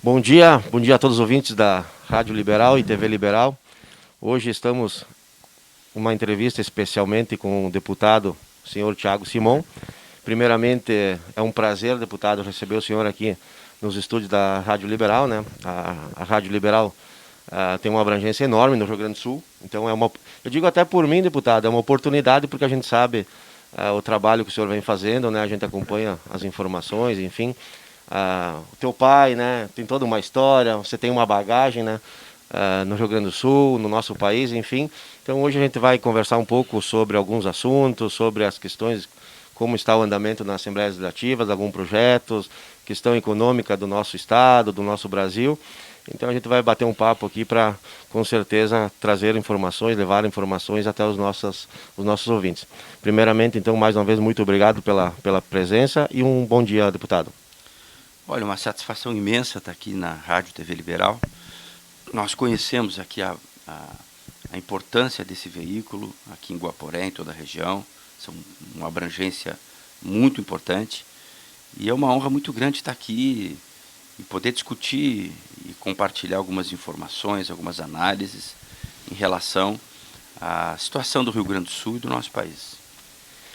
Bom dia a todos os ouvintes da Rádio Liberal e TV Liberal. Hoje estamos uma entrevista especialmente com o deputado, senhor Thiago Simon. Primeiramente, é um prazer, deputado, receber o senhor aqui nos estúdios da Rádio Liberal, né? A Rádio Liberal tem uma abrangência enorme no Rio Grande do Sul. Então, eu digo até por mim, deputado, é uma oportunidade porque a gente sabe o trabalho que o senhor vem fazendo, né? A gente acompanha as informações, enfim. O teu pai, né, tem toda uma história, você tem uma bagagem, né, no Rio Grande do Sul, no nosso país, enfim. Então hoje a gente vai conversar um pouco sobre alguns assuntos, sobre as questões, como está o andamento nas Assembleias Legislativas, alguns projetos, questão econômica do nosso estado, do nosso Brasil. Então a gente vai bater um papo aqui para, com certeza, trazer informações, levar informações até os nossos ouvintes. Primeiramente, então, mais uma vez, muito obrigado pela presença e um bom dia, deputado. Olha, uma satisfação imensa estar aqui na Rádio TV Liberal. Nós conhecemos aqui a importância desse veículo aqui em Guaporé, em toda a região. São uma abrangência muito importante. E é uma honra muito grande estar aqui e poder discutir e compartilhar algumas informações, algumas análises em relação à situação do Rio Grande do Sul e do nosso país.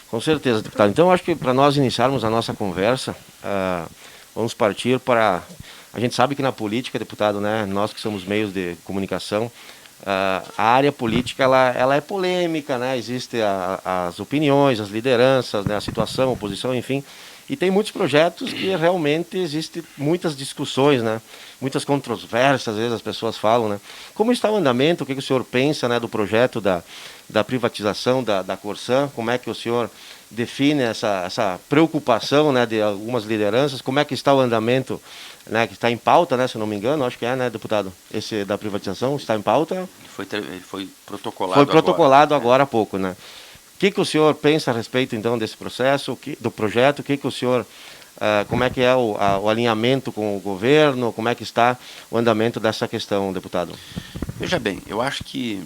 Com certeza, deputado. Então, acho que para nós iniciarmos a nossa conversa, vamos partir para... A gente sabe que na política, deputado, né, nós que somos meios de comunicação, a área política ela é polêmica, né? Existem as opiniões, as lideranças, né, a situação, a oposição, enfim. E tem muitos projetos que realmente existem muitas discussões, né? Muitas controvérsias, às vezes as pessoas falam, né? Como está o andamento? O que o senhor pensa, né, do projeto da privatização da Corsan? Como é que o senhor define essa preocupação, né, de algumas lideranças? Como é que está o andamento, né, que está em pauta, né, se não me engano, acho que é, né, deputado? Esse da privatização está em pauta? Ele foi protocolado Foi protocolado agora. agora há pouco, né? O que o senhor pensa a respeito, então, desse processo, do projeto? O que o senhor... como é que é o alinhamento com o governo? Como é que está o andamento dessa questão, deputado? Veja bem, eu acho que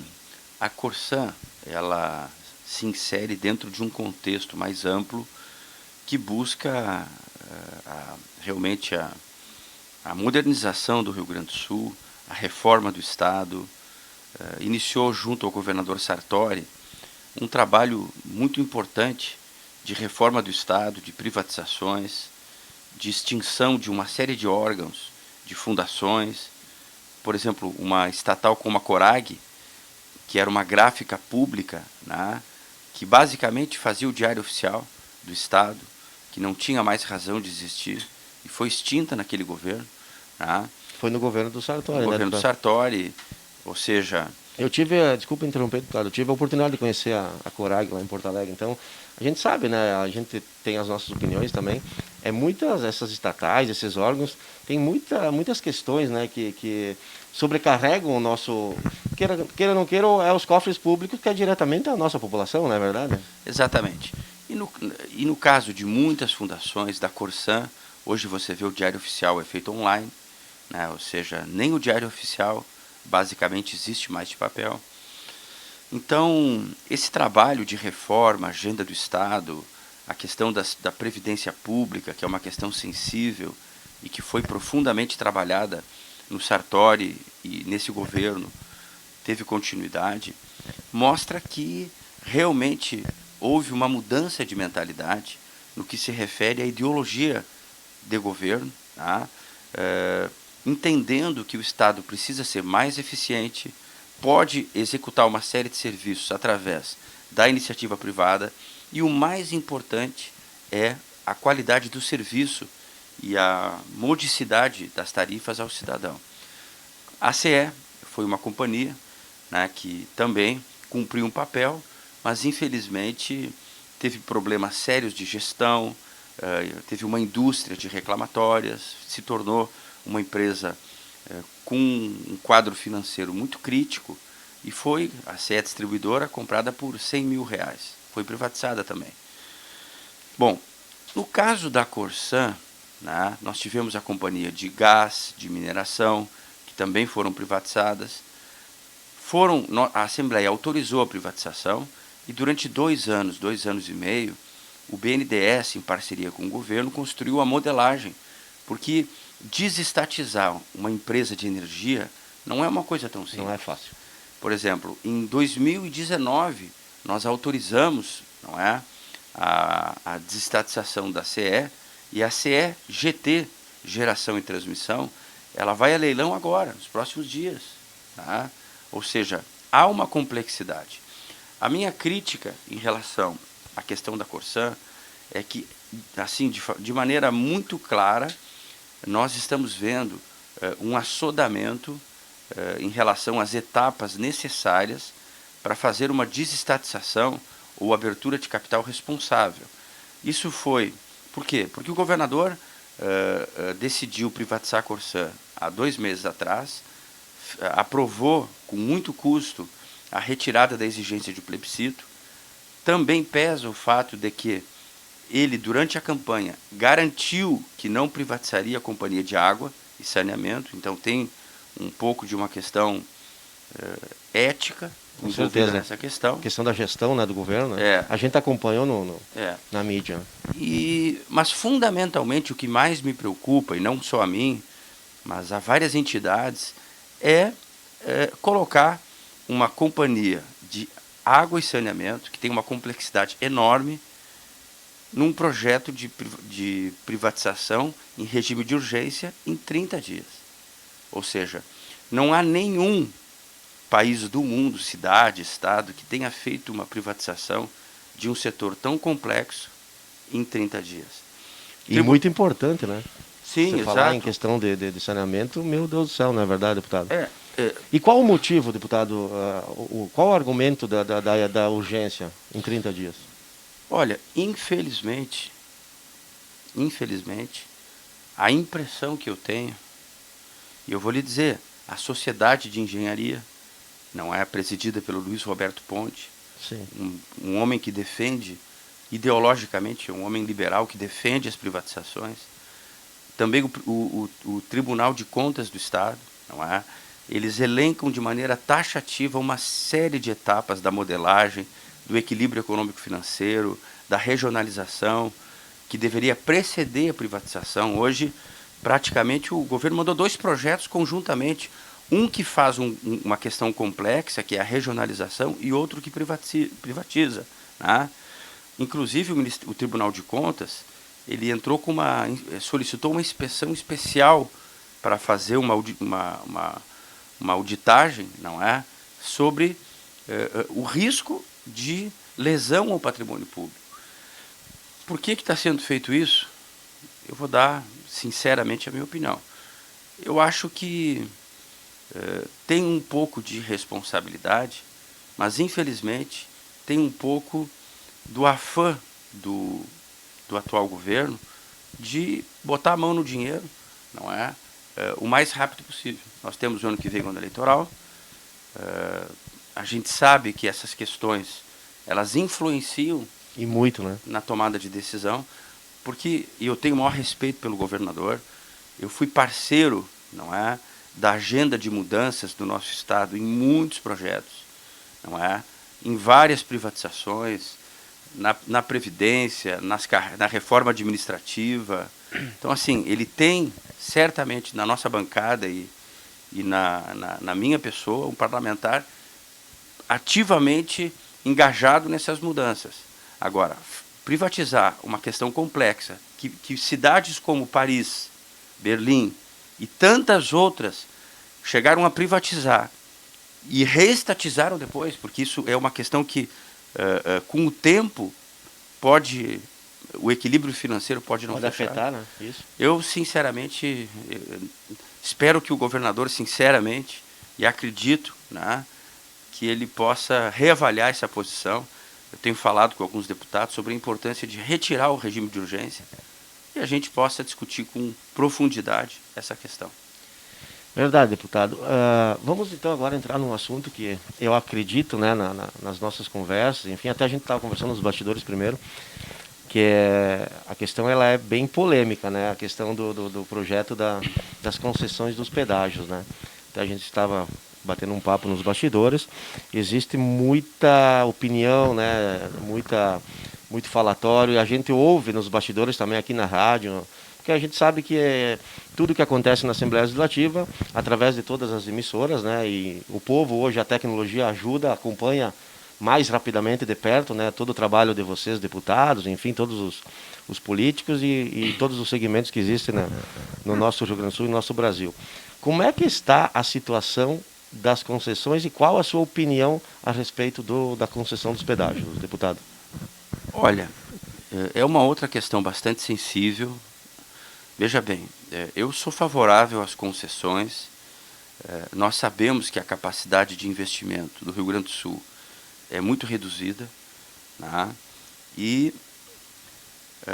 a Corsan, ela se insere dentro de um contexto mais amplo que busca realmente a modernização do Rio Grande do Sul, a reforma do Estado. Iniciou junto ao governador Sartori um trabalho muito importante de reforma do Estado, de privatizações, de extinção de uma série de órgãos, de fundações. Por exemplo, uma estatal como a Corag, que era uma gráfica pública, né, que basicamente fazia o diário oficial do Estado, que não tinha mais razão de existir, e foi extinta naquele governo. Né. Foi no governo do Sartori, né? No governo do Sartori, ou seja... Eu tive, desculpa interromper, deputado, eu tive a oportunidade de conhecer a Corag lá em Porto Alegre, então a gente sabe, né, a gente tem as nossas opiniões também, muitas essas estatais, esses órgãos, tem muitas questões, né, que sobrecarregam o nosso, queira ou não queira, é os cofres públicos, que é diretamente a nossa população, não é verdade? Exatamente. E no caso de muitas fundações da Corsan, hoje você vê o diário oficial é feito online, né, ou seja, nem o diário oficial basicamente existe mais de papel. Então, esse trabalho de reforma, agenda do Estado, a questão da previdência pública, que é uma questão sensível e que foi profundamente trabalhada no Sartori e nesse governo, teve continuidade, mostra que realmente houve uma mudança de mentalidade no que se refere à ideologia de governo, tá? Entendendo que o Estado precisa ser mais eficiente, pode executar uma série de serviços através da iniciativa privada e o mais importante é a qualidade do serviço e a modicidade das tarifas ao cidadão. A CE foi uma companhia, né, que também cumpriu um papel, mas infelizmente teve problemas sérios de gestão, teve uma indústria de reclamatórias, se tornou uma empresa com um quadro financeiro muito crítico e foi a CE Distribuidora comprada por R$100 mil. Foi privatizada também. Bom, no caso da Corsan, né, nós tivemos a companhia de gás, de mineração, que também foram privatizadas. A Assembleia autorizou a privatização e durante 2 anos e meio, o BNDES, em parceria com o governo, construiu a modelagem, porque desestatizar uma empresa de energia não é uma coisa tão simples. Não é fácil. Por exemplo, em 2019, nós autorizamos, não é, a desestatização da CE, e a CE GT, Geração e Transmissão, ela vai a leilão agora, nos próximos dias. Tá? Ou seja, há uma complexidade. A minha crítica em relação à questão da Corsã é que, assim, de maneira muito clara, nós estamos vendo um assodamento em relação às etapas necessárias para fazer uma desestatização ou abertura de capital responsável. Isso foi... Por quê? Porque o governador decidiu privatizar a Corsã há 2 meses atrás, aprovou com muito custo a retirada da exigência de plebiscito. Também pesa o fato de que ele, durante a campanha, garantiu que não privatizaria a Companhia de Água e Saneamento. Então tem um pouco de uma questão ética envolvida nessa questão. A questão da gestão, né, do governo. É. A gente acompanhou na mídia. Mas fundamentalmente o que mais me preocupa, e não só a mim, mas a várias entidades, é colocar uma companhia de água e saneamento, que tem uma complexidade enorme, num projeto de privatização em regime de urgência em 30 dias. Ou seja, não há nenhum país do mundo, cidade, estado, que tenha feito uma privatização de um setor tão complexo em 30 dias. E muito importante, né? Sim, você exato. Falar em questão de saneamento, meu Deus do céu, não é verdade, deputado? E qual o motivo, deputado, qual o argumento da urgência em 30 dias? Olha, infelizmente, a impressão que eu tenho, e eu vou lhe dizer, a Sociedade de Engenharia, não é presidida pelo Luiz Roberto Ponte, Sim. Um homem que defende, ideologicamente, um homem liberal que defende as privatizações, também o Tribunal de Contas do Estado, não é? Eles elencam de maneira taxativa uma série de etapas da modelagem, do equilíbrio econômico-financeiro, da regionalização, que deveria preceder a privatização. Hoje, praticamente, o governo mandou 2 projetos conjuntamente, um que faz uma questão complexa, que é a regionalização, e outro que privatiza. Né? Inclusive, o Tribunal de Contas, ele entrou com solicitou uma inspeção especial para fazer uma auditagem, não é, sobre o risco de lesão ao patrimônio público. Por que está sendo feito isso? Eu vou dar, sinceramente, a minha opinião. Eu acho que tem um pouco de responsabilidade, mas, infelizmente, tem um pouco do afã do atual governo de botar a mão no dinheiro, não é? O mais rápido possível. Nós temos o ano que vem, ano eleitoral. A gente sabe que essas questões, elas influenciam e muito, né, na tomada de decisão, porque eu tenho o maior respeito pelo governador. Eu fui parceiro, não é, da agenda de mudanças do nosso estado em muitos projetos, não é, em várias privatizações, na previdência, na reforma administrativa. Então, assim, ele tem certamente na nossa bancada e na minha pessoa um parlamentar ativamente engajado nessas mudanças. Agora, privatizar uma questão complexa, que cidades como Paris, Berlim e tantas outras chegaram a privatizar e reestatizaram depois, porque isso é uma questão que, com o tempo, o equilíbrio financeiro pode não fechar. Afetar, né? Isso. Eu, sinceramente, espero que o governador, sinceramente, e acredito, né, que ele possa reavaliar essa posição. Eu tenho falado com alguns deputados sobre a importância de retirar o regime de urgência e a gente possa discutir com profundidade essa questão. Verdade, deputado. Vamos então agora entrar num assunto que eu acredito, né, nas nossas conversas, enfim, até a gente estava conversando nos bastidores primeiro, que a questão ela é bem polêmica, né, a questão do projeto das concessões dos pedágios, né. Até a gente estava batendo um papo nos bastidores, existe muita opinião, né, muito falatório, e a gente ouve nos bastidores também aqui na rádio, porque a gente sabe que tudo que acontece na Assembleia Legislativa, através de todas as emissoras, né, e o povo hoje, a tecnologia ajuda, acompanha mais rapidamente de perto, né, todo o trabalho de vocês, deputados, enfim, todos os políticos e todos os segmentos que existem, né, no nosso Rio Grande do Sul e no nosso Brasil. Como é que está a situação das concessões e qual a sua opinião a respeito da concessão dos pedágios, deputado? Olha, é uma outra questão bastante sensível. Veja bem, eu sou favorável às concessões. Nós sabemos que a capacidade de investimento do Rio Grande do Sul é muito reduzida, né? E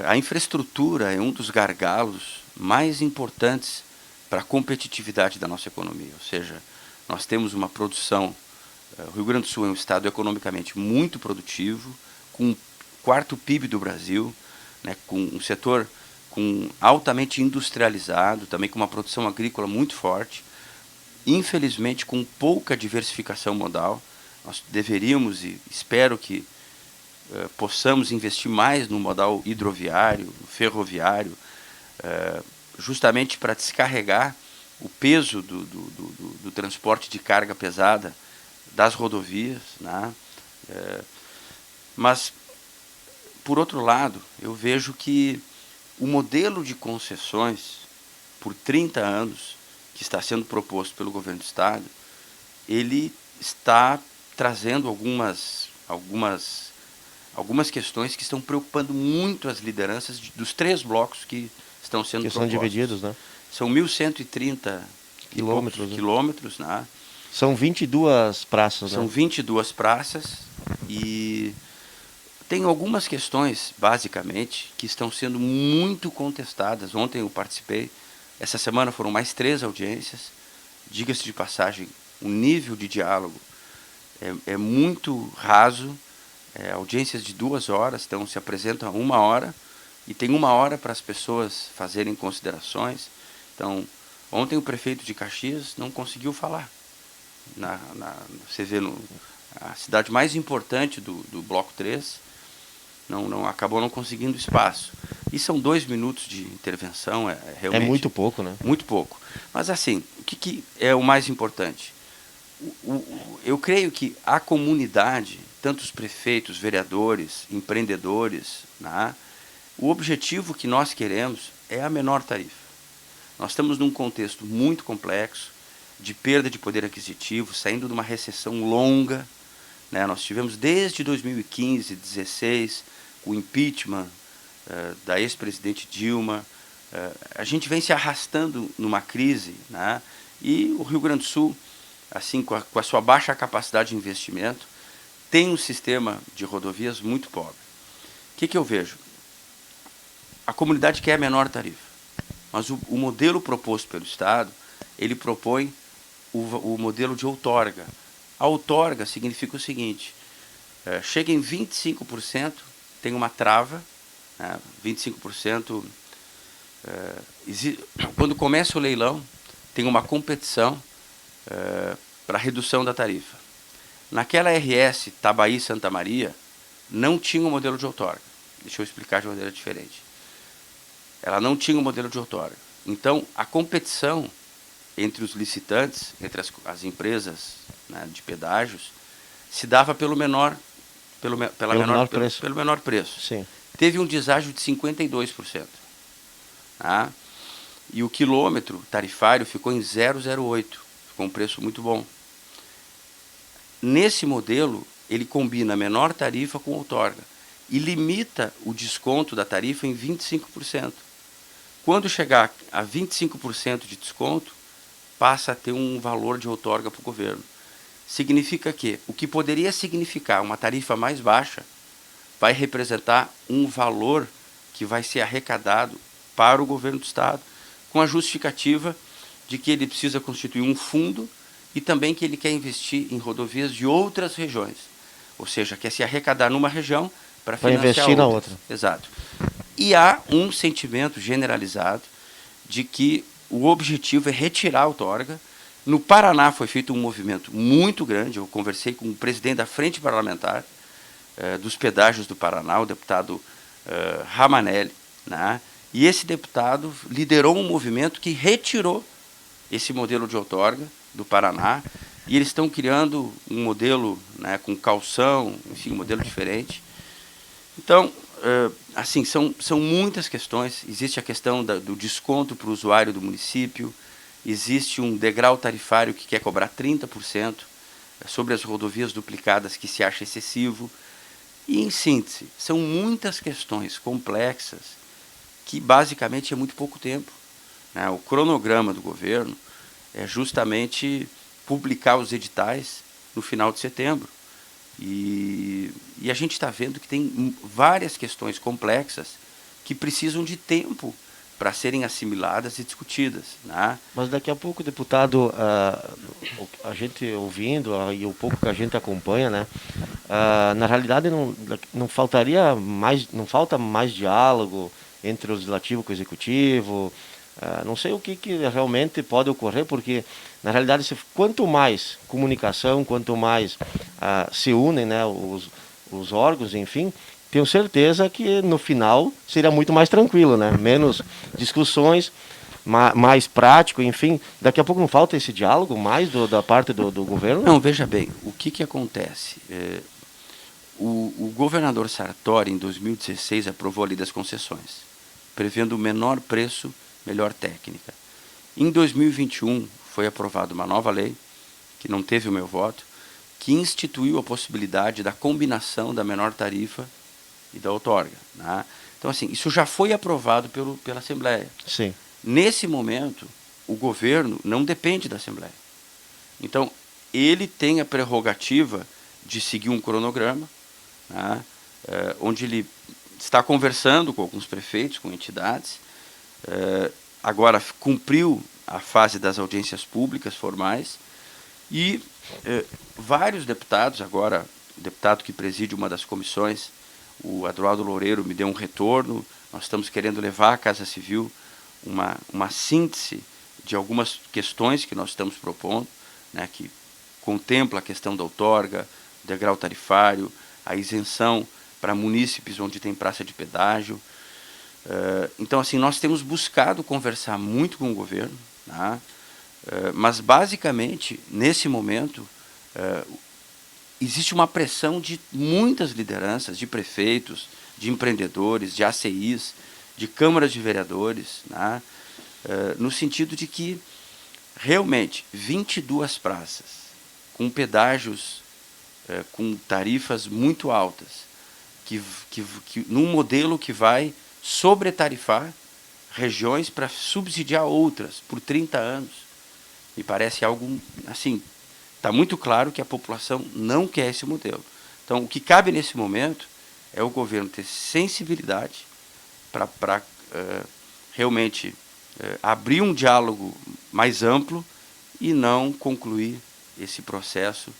a infraestrutura é um dos gargalos mais importantes para a competitividade da nossa economia. Ou seja, nós temos uma produção, o Rio Grande do Sul é um estado economicamente muito produtivo, com o quarto PIB do Brasil, né, com um setor altamente industrializado, também com uma produção agrícola muito forte, infelizmente com pouca diversificação modal. Nós deveríamos, e espero que possamos investir mais no modal hidroviário, no ferroviário, justamente para descarregar o peso do transporte de carga pesada das rodovias, né? Mas, por outro lado, eu vejo que o modelo de concessões por 30 anos que está sendo proposto pelo governo do Estado, ele está trazendo algumas questões que estão preocupando muito as lideranças dos 3 blocos que estão sendo propostos. São divididos, né? São 1.130 quilômetros, né? São 22 praças, São né? 22 praças e tem algumas questões, basicamente, que estão sendo muito contestadas. Ontem eu participei, essa semana foram mais 3 audiências. Diga-se de passagem, o nível de diálogo é muito raso. Audiências de 2 horas, então se apresentam a 1 hora e tem 1 hora para as pessoas fazerem considerações. Então, ontem o prefeito de Caxias não conseguiu falar. Você vê, a cidade mais importante do Bloco 3 acabou não conseguindo espaço. E são 2 minutos de intervenção, realmente... É muito pouco, né? Muito pouco. Mas assim, o que é o mais importante? Eu creio que a comunidade, tanto os prefeitos, vereadores, empreendedores, né, o objetivo que nós queremos é a menor tarifa. Nós estamos num contexto muito complexo, de perda de poder aquisitivo, saindo de uma recessão longa, né? Nós tivemos desde 2015, 2016, o impeachment da ex-presidente Dilma. A gente vem se arrastando numa crise, né? E o Rio Grande do Sul, assim, com a sua baixa capacidade de investimento, tem um sistema de rodovias muito pobre. O que eu vejo? A comunidade quer a menor tarifa, mas o modelo proposto pelo Estado, ele propõe o modelo de outorga. A outorga significa o seguinte: chega em 25%, tem uma trava, né, 25%, quando começa o leilão, tem uma competição para redução da tarifa. Naquela RS Tabaí-Santa Maria, não tinha um modelo de outorga. Deixa eu explicar de maneira diferente. Ela não tinha um modelo de outorga. Então, a competição entre os licitantes, entre as empresas, né, de pedágios, se dava pelo menor preço. Sim. Teve um deságio de 52%. Tá? E o quilômetro tarifário ficou em 0,08. Ficou um preço muito bom. Nesse modelo, ele combina a menor tarifa com outorga e limita o desconto da tarifa em 25%. Quando chegar a 25% de desconto, passa a ter um valor de outorga para o governo. Significa que o que poderia significar uma tarifa mais baixa vai representar um valor que vai ser arrecadado para o governo do Estado, com a justificativa de que ele precisa constituir um fundo e também que ele quer investir em rodovias de outras regiões. Ou seja, quer se arrecadar numa região para financiar investir na outra. Exato. E há um sentimento generalizado de que o objetivo é retirar a outorga. No Paraná foi feito um movimento muito grande. Eu conversei com o presidente da Frente Parlamentar dos Pedágios do Paraná, o deputado Ramanelli, né? E esse deputado liderou um movimento que retirou esse modelo de outorga do Paraná, e eles estão criando um modelo, né, com calção, enfim, um modelo diferente. Então, assim, são muitas questões. Existe a questão do desconto para o usuário do município, existe um degrau tarifário que quer cobrar 30% sobre as rodovias duplicadas, que se acha excessivo. E, em síntese, são muitas questões complexas que, basicamente, é muito pouco tempo, né? O cronograma do governo é justamente publicar os editais no final de setembro. E a gente está vendo que tem várias questões complexas que precisam de tempo para serem assimiladas e discutidas, né? Mas daqui a pouco, deputado, a gente ouvindo e o pouco que a gente acompanha, né, na realidade não faltaria mais, não falta mais diálogo entre o legislativo com o executivo. Não sei o que realmente pode ocorrer, porque na realidade quanto mais comunicação, quanto mais se unem, né, os órgãos, enfim, tenho certeza que no final seria muito mais tranquilo, né? Menos discussões, mais prático, enfim. Daqui a pouco não falta esse diálogo mais da parte do governo? Não, veja bem, o que acontece? O governador Sartori, em 2016, aprovou a lei das concessões, prevendo o menor preço, melhor técnica. Em 2021, foi aprovada uma nova lei, que não teve o meu voto, que instituiu a possibilidade da combinação da menor tarifa e da outorga, né? Então, assim, isso já foi aprovado pela Assembleia. Sim. Nesse momento, o governo não depende da Assembleia. Então, ele tem a prerrogativa de seguir um cronograma, né, onde ele está conversando com alguns prefeitos, com entidades, agora cumpriu a fase das audiências públicas formais, e vários deputados, agora o deputado que preside uma das comissões, o Adroaldo Loureiro, me deu um retorno. Nós estamos querendo levar à Casa Civil uma síntese de algumas questões que nós estamos propondo, né, que contempla a questão da outorga, degrau tarifário, a isenção para munícipes onde tem praça de pedágio. Então, assim, nós temos buscado conversar muito com o governo, né, mas, basicamente, nesse momento, existe uma pressão de muitas lideranças, de prefeitos, de empreendedores, de ACIs, de câmaras de vereadores, né, no sentido de que, realmente, 22 praças, com pedágios, com tarifas muito altas, num modelo que vai sobretarifar regiões para subsidiar outras por 30 anos, me parece algo, assim, está muito claro que a população não quer esse modelo. Então, o que cabe nesse momento é o governo ter sensibilidade para realmente abrir um diálogo mais amplo e não concluir esse processo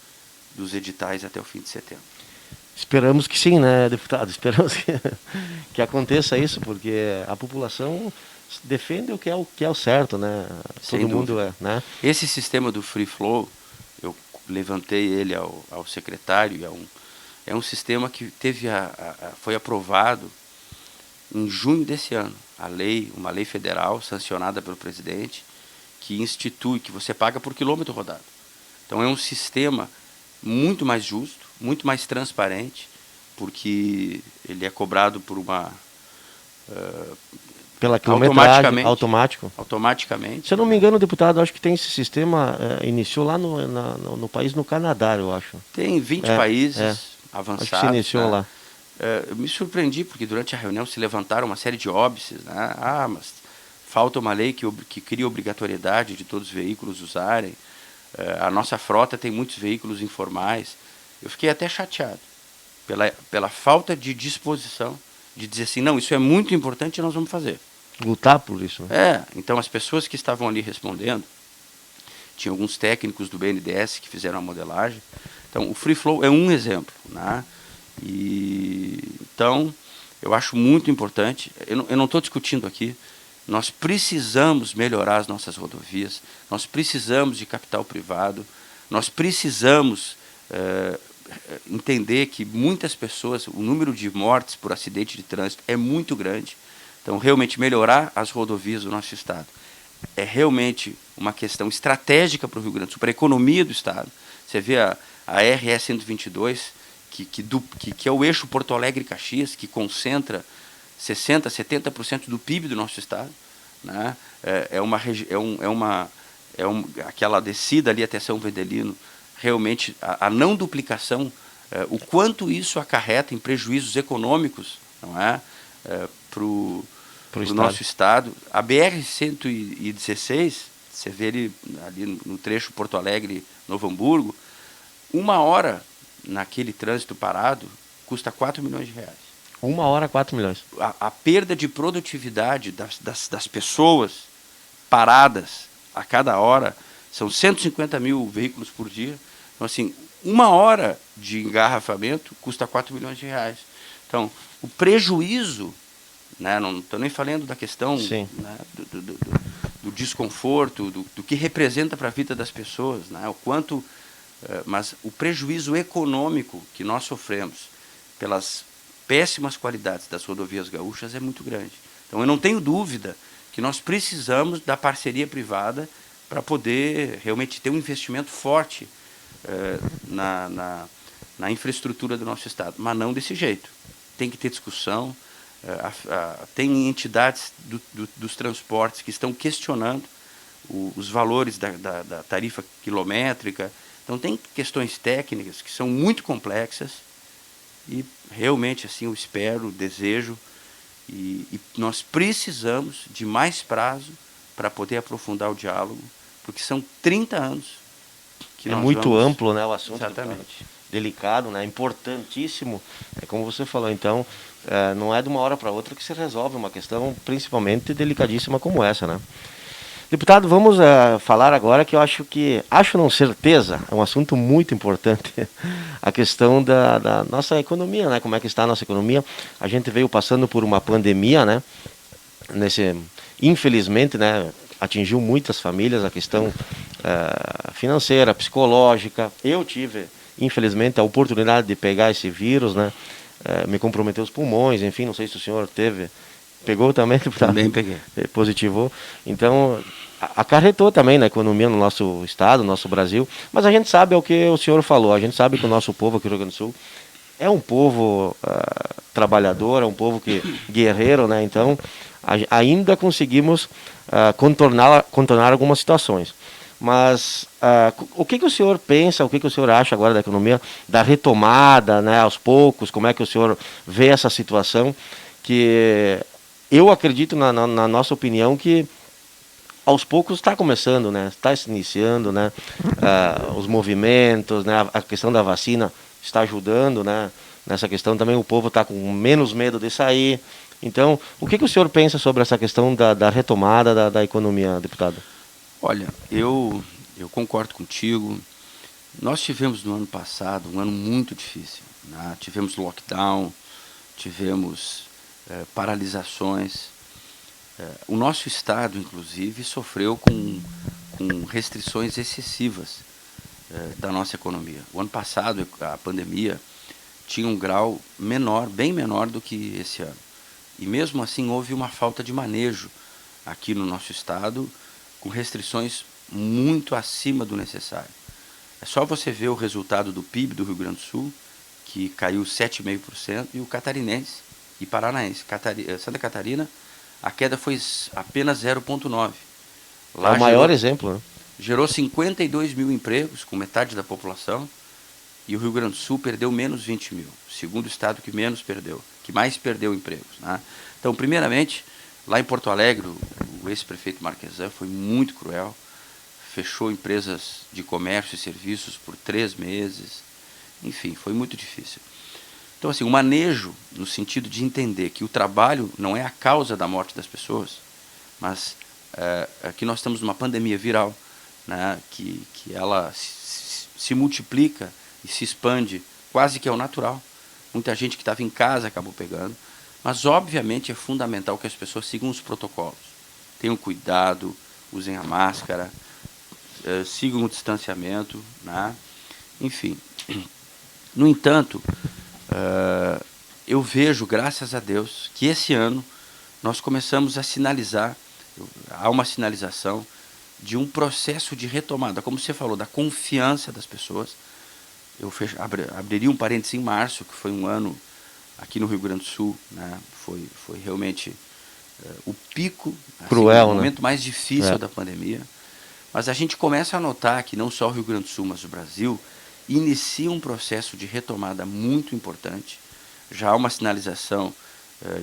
dos editais até o fim de setembro. Esperamos que sim, né, deputado? Esperamos que aconteça isso, porque a população defende o que é o certo, né? Sem Todo mundo dúvida. né? Esse sistema do Free Flow, eu levantei ele ao secretário, é um sistema que foi aprovado em junho desse ano. Uma lei federal sancionada pelo presidente, que institui que você paga por quilômetro rodado. Então é um sistema muito mais justo, muito mais transparente, porque ele é cobrado por pela quilometragem, automaticamente. Se eu não me engano, deputado, acho que tem esse sistema, iniciou lá no país, no Canadá, eu acho. Tem 20 países avançados. Acho que se iniciou, né, lá. Eu me surpreendi, porque durante a reunião se levantaram uma série de óbices, né? Mas falta uma lei que cria obrigatoriedade de todos os veículos usarem. A nossa frota tem muitos veículos informais. Eu fiquei até chateado pela falta de disposição de dizer assim, não, isso é muito importante e nós vamos fazer. Lutar por isso. Né? Então as pessoas que estavam ali respondendo, tinha alguns técnicos do BNDES que fizeram a modelagem. Então o Free Flow é um exemplo, né? Então eu acho muito importante, eu não estou discutindo aqui, nós precisamos melhorar as nossas rodovias, nós precisamos de capital privado, nós precisamos entender que muitas pessoas, o número de mortes por acidente de trânsito é muito grande. Então, Então, realmente melhorar as rodovias do nosso estado é realmente uma questão estratégica para o Rio Grande do Sul, para a economia do estado. Você vê a RE 122, que é o eixo Porto Alegre-Caxias, que concentra 60%, 70% do PIB do nosso estado, né? Aquela descida ali até São Vendelino, realmente a não duplicação, o quanto isso acarreta em prejuízos econômicos, não é? Para o nosso estado. A BR-116, você vê ali no trecho Porto Alegre-Novo Hamburgo, 1 hora naquele trânsito parado custa 4 milhões de reais. 1 hora, 4 milhões. A perda de produtividade das pessoas paradas a cada hora são 150 mil veículos por dia. Então, assim, 1 hora de engarrafamento custa 4 milhões de reais. Então, o prejuízo, né, não estou nem falando da questão, né, do desconforto, do que representa para a vida das pessoas, né, o quanto, mas o prejuízo econômico que nós sofremos pelas péssimas qualidades das rodovias gaúchas é muito grande. Então, eu não tenho dúvida que nós precisamos da parceria privada para poder realmente ter um investimento forte na infraestrutura do nosso estado, mas não desse jeito. Tem que ter discussão. Tem entidades dos transportes que estão questionando os valores da tarifa quilométrica. Então, tem questões técnicas que são muito complexas e realmente assim eu espero, desejo e nós precisamos de mais prazo para poder aprofundar o diálogo, porque são 30 anos que nós muito amplo, né, o assunto. Exatamente. Delicado, né, importantíssimo. É como você falou, então, não é de uma hora para outra que se resolve uma questão principalmente delicadíssima como essa, né? Deputado, vamos falar agora que eu acho não certeza, é um assunto muito importante, a questão da nossa economia, né? Como é que está a nossa economia? A gente veio passando por uma pandemia, né? Infelizmente, né? Atingiu muitas famílias a questão financeira, psicológica. Eu tive, infelizmente, a oportunidade de pegar esse vírus, né? Me comprometeu os pulmões, enfim, não sei se o senhor pegou também? Também peguei. Positivou. Então, acarretou também na economia no nosso estado, no nosso Brasil. Mas a gente sabe o que o senhor falou. A gente sabe que o nosso povo aqui no Rio Grande do Sul é um povo trabalhador, é um povo guerreiro, né? Então, ainda conseguimos contornar algumas situações. Mas o que o senhor pensa, o que o senhor acha agora da economia, da retomada, né, aos poucos, como é que o senhor vê essa situação? Que eu acredito, na nossa opinião, que aos poucos está começando, né? Está se iniciando, né? Os movimentos, né? A questão da vacina está ajudando, né? Nessa questão também o povo está com menos medo de sair. Então, o que o senhor pensa sobre essa questão da retomada da economia, deputado? Olha, eu concordo contigo. Nós tivemos no ano passado um ano muito difícil, né? Tivemos lockdown, tivemos paralisações. O nosso estado, inclusive, sofreu com restrições excessivas da nossa economia. O ano passado, a pandemia tinha um grau menor, bem menor do que esse ano. E mesmo assim houve uma falta de manejo aqui no nosso estado, com restrições muito acima do necessário. É só você ver o resultado do PIB do Rio Grande do Sul, que caiu 7,5%, e o catarinense e paranaense. Santa Catarina, a queda foi apenas 0,9%. É o maior exemplo, né? Gerou 52 mil empregos, com metade da população, e o Rio Grande do Sul perdeu menos 20 mil. Segundo estado que mais perdeu empregos, né? Então, primeiramente, lá em Porto Alegre, o ex-prefeito Marquesan foi muito cruel, fechou empresas de comércio e serviços por 3 meses, enfim, foi muito difícil. Então, assim, o manejo, no sentido de entender que o trabalho não é a causa da morte das pessoas, mas aqui nós estamos numa pandemia viral, né, que ela se multiplica e se expande quase que ao natural. Muita gente que estava em casa acabou pegando, mas obviamente é fundamental que as pessoas sigam os protocolos. Tenham cuidado, usem a máscara, sigam o distanciamento, né? Enfim. No entanto, eu vejo, graças a Deus, que esse ano nós começamos a sinalizar, há uma sinalização de um processo de retomada, como você falou, da confiança das pessoas. Eu abriria um parênteses em março, que foi um ano aqui no Rio Grande do Sul, né? Foi realmente o pico, assim, Cruel, o né? momento mais difícil da pandemia. Mas a gente começa a notar que não só o Rio Grande do Sul, mas o Brasil inicia um processo de retomada muito importante. Já há uma sinalização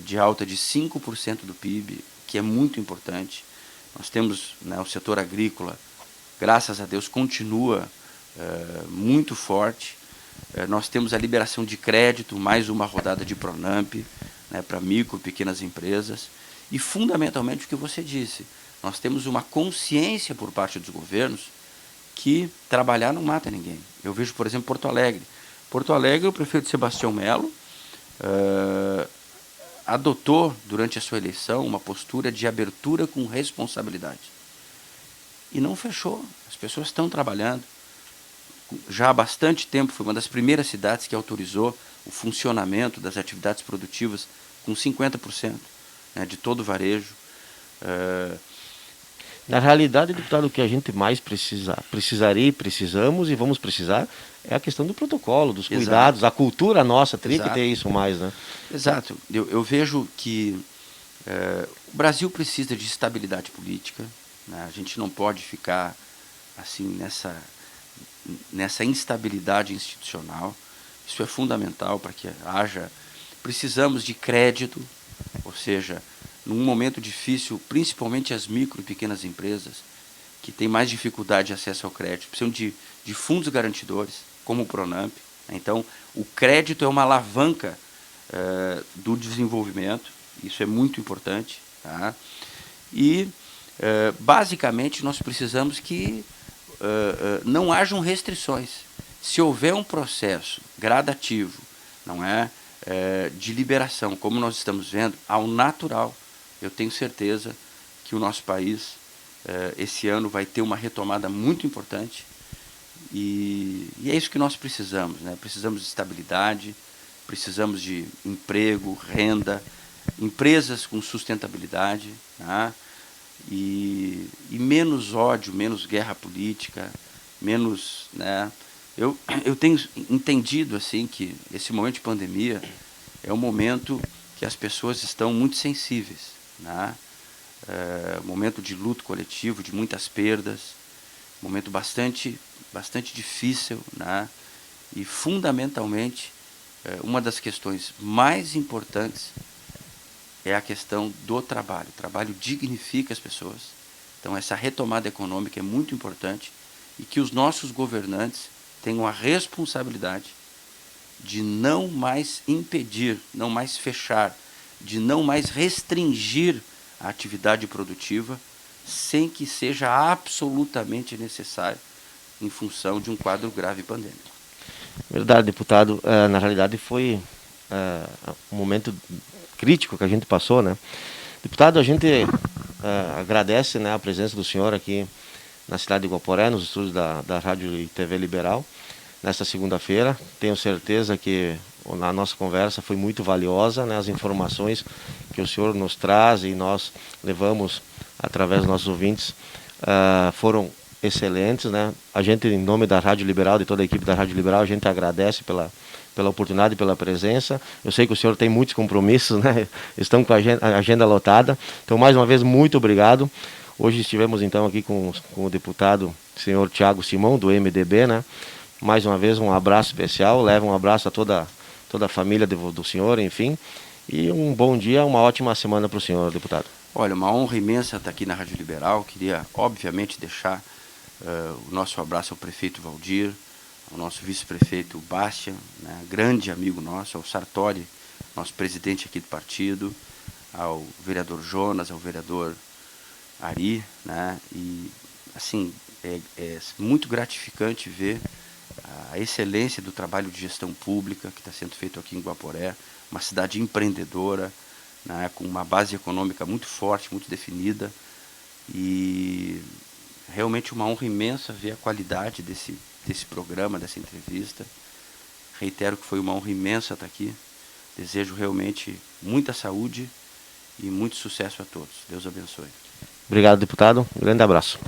de alta de 5% do PIB, que é muito importante. Nós temos, né, o setor agrícola, graças a Deus, continua muito forte. Nós temos a liberação de crédito, mais uma rodada de Pronamp, né, para micro e pequenas empresas. E, fundamentalmente, o que você disse, nós temos uma consciência por parte dos governos que trabalhar não mata ninguém. Eu vejo, por exemplo, Porto Alegre. Porto Alegre, o prefeito Sebastião Melo adotou, durante a sua eleição, uma postura de abertura com responsabilidade. E não fechou. As pessoas estão trabalhando. Já há bastante tempo, foi uma das primeiras cidades que autorizou o funcionamento das atividades produtivas com 50%, né, de todo o varejo. Na realidade, deputado, o que a gente mais precisaria, precisamos e vamos precisar é a questão do protocolo, dos cuidados, a cultura nossa teria que ter isso mais, né? Exato. Eu vejo que o Brasil precisa de estabilidade política, né? A gente não pode ficar assim nessa instabilidade institucional. Isso é fundamental para que haja... Precisamos de crédito, ou seja, num momento difícil, principalmente as micro e pequenas empresas, que têm mais dificuldade de acesso ao crédito, precisam de fundos garantidores, como o Pronamp. Então, o crédito é uma alavanca do desenvolvimento, isso é muito importante. Tá? E, basicamente, nós precisamos que não hajam restrições. Se houver um processo gradativo, não é, de liberação, como nós estamos vendo, ao natural, eu tenho certeza que o nosso país, esse ano, vai ter uma retomada muito importante. E é isso que nós precisamos, né? Precisamos de estabilidade, precisamos de emprego, renda, empresas com sustentabilidade, né? E menos ódio, menos guerra política, menos, né? Eu tenho entendido assim que esse momento de pandemia é um momento que as pessoas estão muito sensíveis, né? Momento de luto coletivo, de muitas perdas, momento bastante difícil, né? E fundamentalmente uma das questões mais importantes é a questão do trabalho. O trabalho dignifica as pessoas. Então essa retomada econômica é muito importante e que os nossos governantes tenham a responsabilidade de não mais impedir, não mais fechar, de não mais restringir a atividade produtiva sem que seja absolutamente necessário em função de um quadro grave pandêmico. Verdade, deputado. Na realidade foi um momento crítico que a gente passou, né? Deputado, a gente agradece, né, a presença do senhor aqui na cidade de Guaporé, nos estúdios da Rádio e TV Liberal, nesta segunda-feira. Tenho certeza que a nossa conversa foi muito valiosa, né? As informações que o senhor nos traz e nós levamos através dos nossos ouvintes foram excelentes, né? A gente, em nome da Rádio Liberal, de toda a equipe da Rádio Liberal, a gente agradece pela oportunidade e pela presença. Eu sei que o senhor tem muitos compromissos, né? Estão com a agenda lotada. Então, mais uma vez, muito obrigado. Hoje estivemos, então, aqui com o deputado senhor Thiago Simão, do MDB, né? Mais uma vez, um abraço especial. Leva um abraço a toda a família do senhor, enfim. E um bom dia, uma ótima semana para o senhor, deputado. Olha, uma honra imensa estar aqui na Rádio Liberal. Queria, obviamente, deixar o nosso abraço ao prefeito Valdir, ao nosso vice-prefeito Bastian, né, grande amigo nosso, ao Sartori, nosso presidente aqui do partido, ao vereador Jonas, ao vereador Ari, né, e assim, é muito gratificante ver a excelência do trabalho de gestão pública que está sendo feito aqui em Guaporé, uma cidade empreendedora, né, com uma base econômica muito forte, muito definida, e realmente uma honra imensa ver a qualidade desse programa, dessa entrevista. Reitero que foi uma honra imensa estar aqui. Desejo realmente muita saúde e muito sucesso a todos. Deus abençoe. Obrigado, deputado. Um grande abraço.